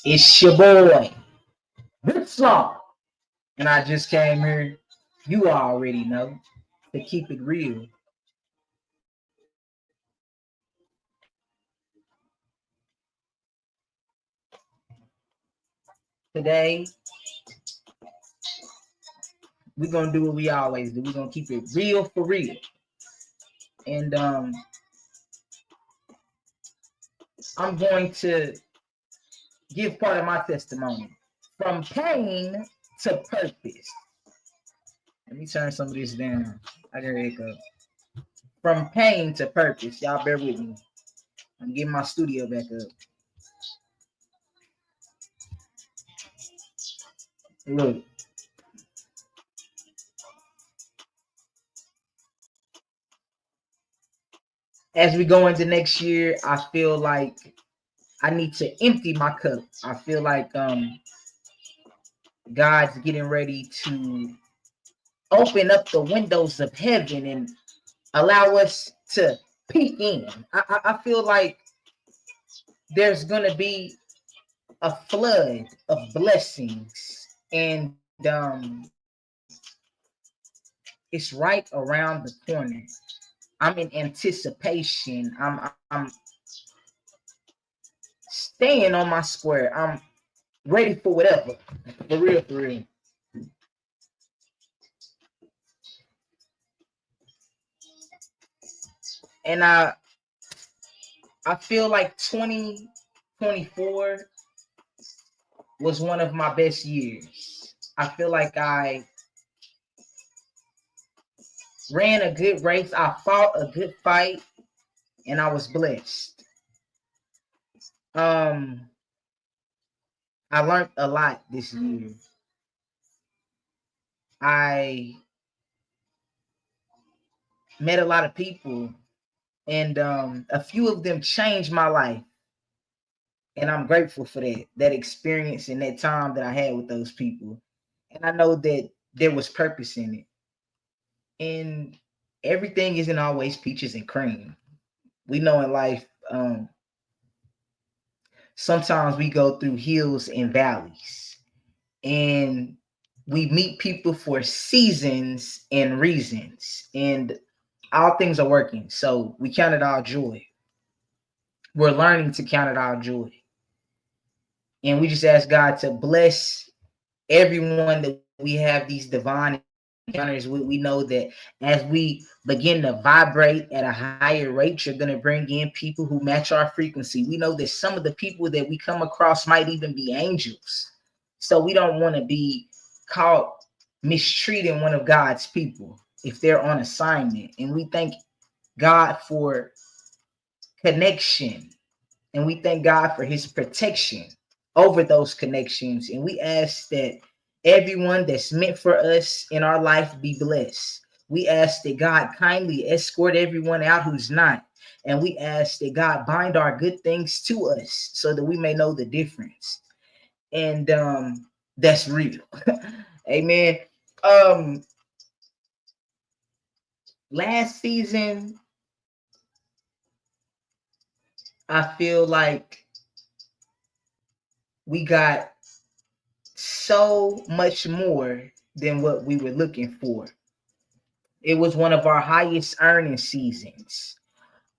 It's your boy, Big Slaw. And I just came here. You already know to keep it real. Today, we're gonna do what we always do. We're gonna keep it real for real. And I'm going to give part of my testimony. From pain to purpose. Let me turn some of this down. I got echo. From pain to purpose. Y'all bear with me. I'm getting my studio back up. Look, as we go into next year, I feel like I need to empty my cup. I feel like God's getting ready to open up the windows of heaven and allow us to peek in. I feel like there's gonna be a flood of blessings, and it's right around the corner. I'm in anticipation. I'm staying on my square. I'm ready for whatever. For real, for real. And I feel like 2024 was one of my best years. I feel like I ran a good race. I fought a good fight, and I was blessed. Um, I learned a lot this year. I met a lot of people, and a few of them changed my life, and I'm grateful for that experience and that time that I had with those people. And I know that there was purpose in it. And everything isn't always peaches and cream. We know in life, sometimes we go through hills and valleys, and we meet people for seasons and reasons, and all things are working. So we count it all joy. We're learning to count it all joy. And we just ask God to bless everyone that we have these divine encounters. We know that as we begin to vibrate at a higher rate, you're going to bring in people who match our frequency. We know that some of the people that we come across might even be angels. So we don't want to be caught mistreating one of God's people if they're on assignment. And we thank God for connection, and we thank God for his protection over those connections. And we ask that everyone that's meant for us in our life be blessed. We ask that God kindly escort everyone out who's not. And we ask that God bind our good things to us so that we may know the difference. And that's real. Amen. Um, Last season, I feel like we got so much more than what we were looking for. It was one of our highest earning seasons.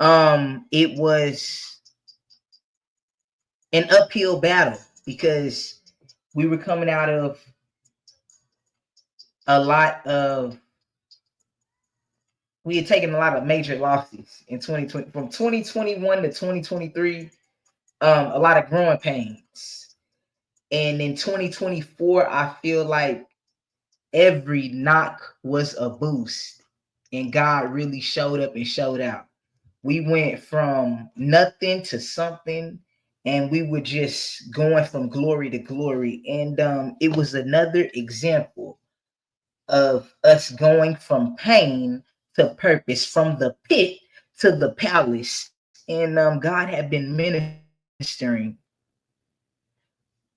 It was an uphill battle because we were coming out of a lot of we had taken a lot of major losses in 2020 from 2021 to 2023, a lot of growing pains. And in 2024, I feel like every knock was a boost, and God really showed up and showed out. We went from nothing to something, and we were just going from glory to glory. And it was another example of us going from pain to purpose, from the pit to the palace. And God had been ministering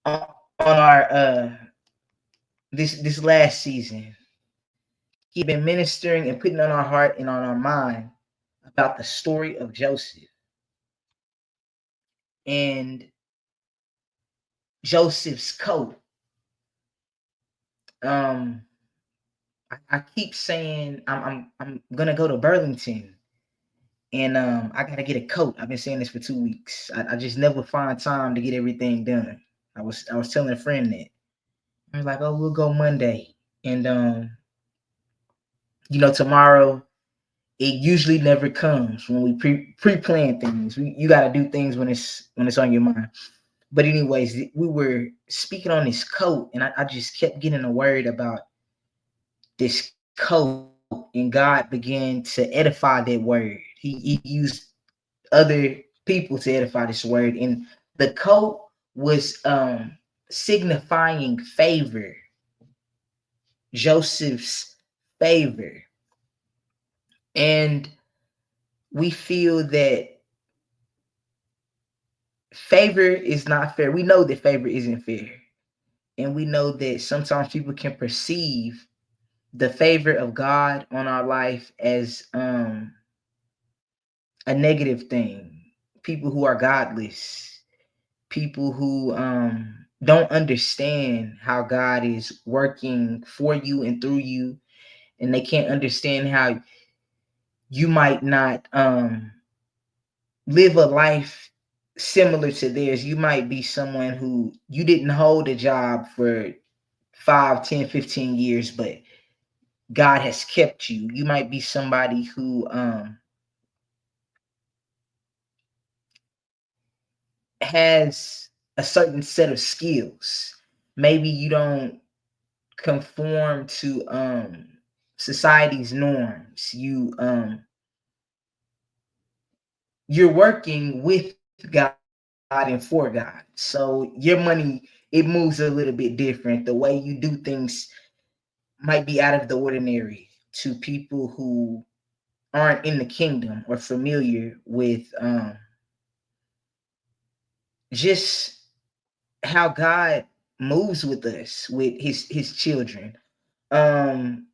on our this last season. He had been ministering and putting on our heart and on our mind about the story of Joseph. And Joseph's coat. Um, I keep saying I'm gonna go to Burlington and I gotta get a coat. I've been saying this for 2 weeks. I just never find time to get everything done. I was telling a friend that. I was like, oh, we'll go Monday. And tomorrow it usually never comes when we pre-plan things. You gotta do things when it's on your mind. But anyways, we were speaking on this coat, and I just kept getting a word about this coat, and God began to edify that word. He used other people to edify this word, and the coat was signifying favor, Joseph's favor. And we feel that favor is not fair. We know that favor isn't fair. And we know that sometimes people can perceive the favor of God on our life as a negative thing. People who are godless, people who don't understand how God is working for you and through you, and they can't understand how you might not live a life similar to theirs. You might be someone who you didn't hold a job for 5, 10, 15 years, but God has kept you. You might be somebody who has a certain set of skills. Maybe you don't conform to society's norms. You're working with God and for God. So your money, it moves a little bit different. The way you do things might be out of the ordinary to people who aren't in the kingdom or familiar with just how God moves with us, with his children. Um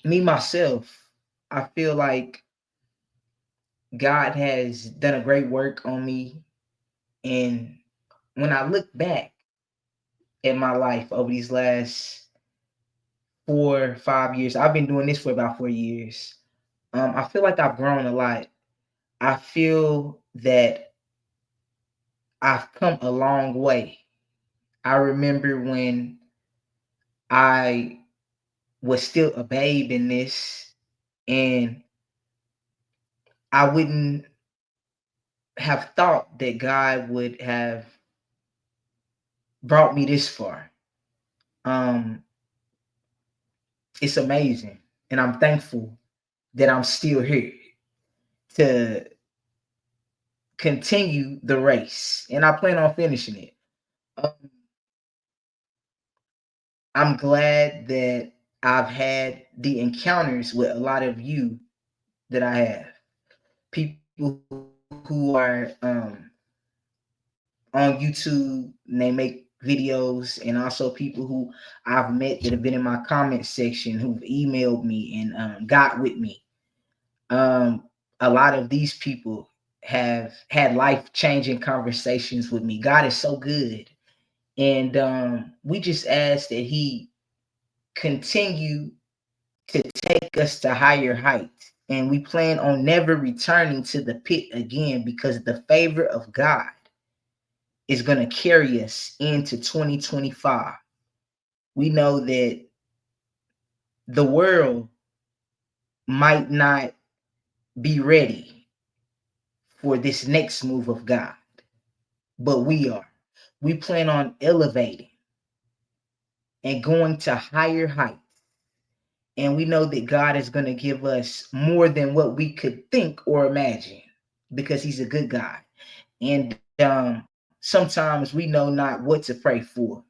Me myself, I feel like God has done a great work on me. And when I look back at my life over these last 4, 5 years, I've been doing this for about 4 years. I feel like I've grown a lot. I feel that I've come a long way. I remember when I was still a babe in this, and I wouldn't have thought that God would have brought me this far. Um, it's amazing, and I'm thankful that I'm still here to continue the race, and I plan on finishing it. Um, I'm glad that I've had the encounters with a lot of you that I have. People who are on YouTube and they make videos, and also people who I've met that have been in my comment section who've emailed me and got with me. A lot of these people have had life changing conversations with me. God is so good. And we just ask that He continue to take us to higher heights. And we plan on never returning to the pit again, because the favor of God is going to carry us into 2025. We know that the world might not be ready for this next move of God, but we are. We plan on elevating and going to higher heights. And we know that God is going to give us more than what we could think or imagine, because He's a good God. And sometimes we know not what to pray for,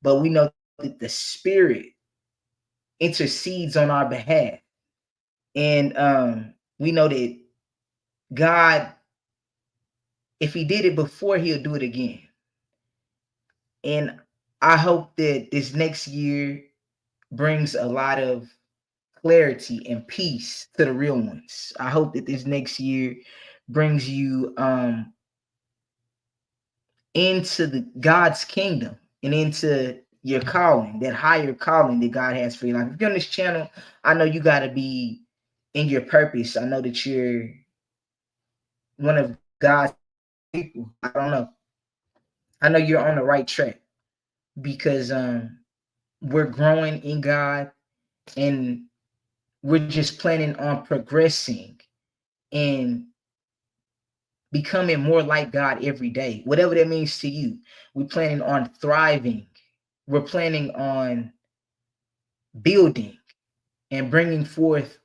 but we know that the Spirit intercedes on our behalf. And we know that God, if He did it before, He'll do it again. And I hope that this next year brings a lot of clarity and peace to the real ones. I hope that this next year brings you into the God's kingdom and into your calling, that higher calling that God has for your life. If you're on this channel, I know you got to be in your purpose. I know that you're one of God's people. I don't know. I know you're on the right track because we're growing in God, and we're just planning on progressing and becoming more like God every day, whatever that means to you. We're planning on thriving. We're planning on building and bringing forth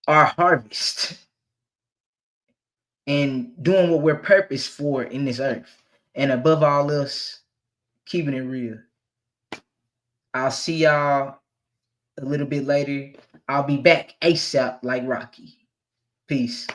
our harvest and doing what we're purposed for in this earth. And above all else, keeping it real. I'll see y'all a little bit later. I'll be back ASAP like Rocky. Peace.